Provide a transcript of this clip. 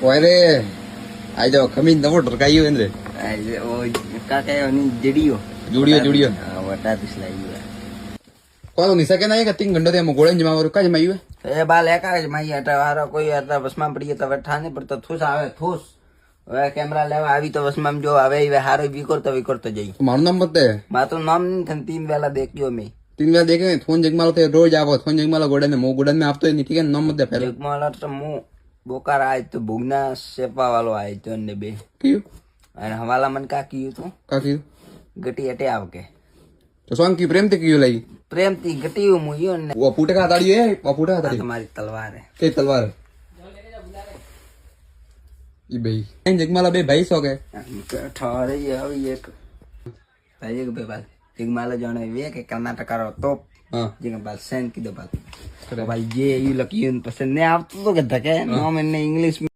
ઓય રે આઈ જાવ ખમીન નવો ઢરકાયો એને ઓ કાકા ની જડીયો જુડિયો વટા દિસલાઈ કોનો નિસકે ના કે તીન ગંડો તે મોગોળે જમા વર કાજ માયું એ બાલ એકા જ માઈ અટા વારો કોઈ અટા વસમાં પડી તો વઠા ને પડતો થૂસ આવે થૂસ હવે કેમેરા લેવા આવી તો વસમાં જો હવે હવે હારો વિકોરતો જઈ મારું નામ બતે મારું નામ નહીં થન 3 વેલા દેખ્યો મે 3 વાર દેખે ફોન જગમાલો તે રોજ આવો ફોન જગમાલો ગોડે ને મો ગોડે में આપતો नहीं ठीक है नाम मत दे पहले જગમાલા તો મુ બોકાર આય તો ભુગના સેપા વાળો આય તો ને બે क्यों અને હવાલા મન કા કીયું તું का क्यों ગટી અટે આવ કે तो स्वांग की प्रेम ते क्यों लाई પ્રેમ થી ગટી હું યો ને वो फूटे का हथाड़ी है वो फूटे का हथाड़ी તમારી તલવાર હે के तलवार ई भाई इन जगमाला बे भाई सो गए ઠારે આવી એક ભાઈ કે બે બાલ જગમાલા જાણે વે કે કર્ણાટક રો ટોપ हां જેને બાલ સેન કીધો બાલ ભાઈ જે યુ લખીયું પસંદ ને આવતું તો કે ધકે નામ એને ઇંગ્લિશ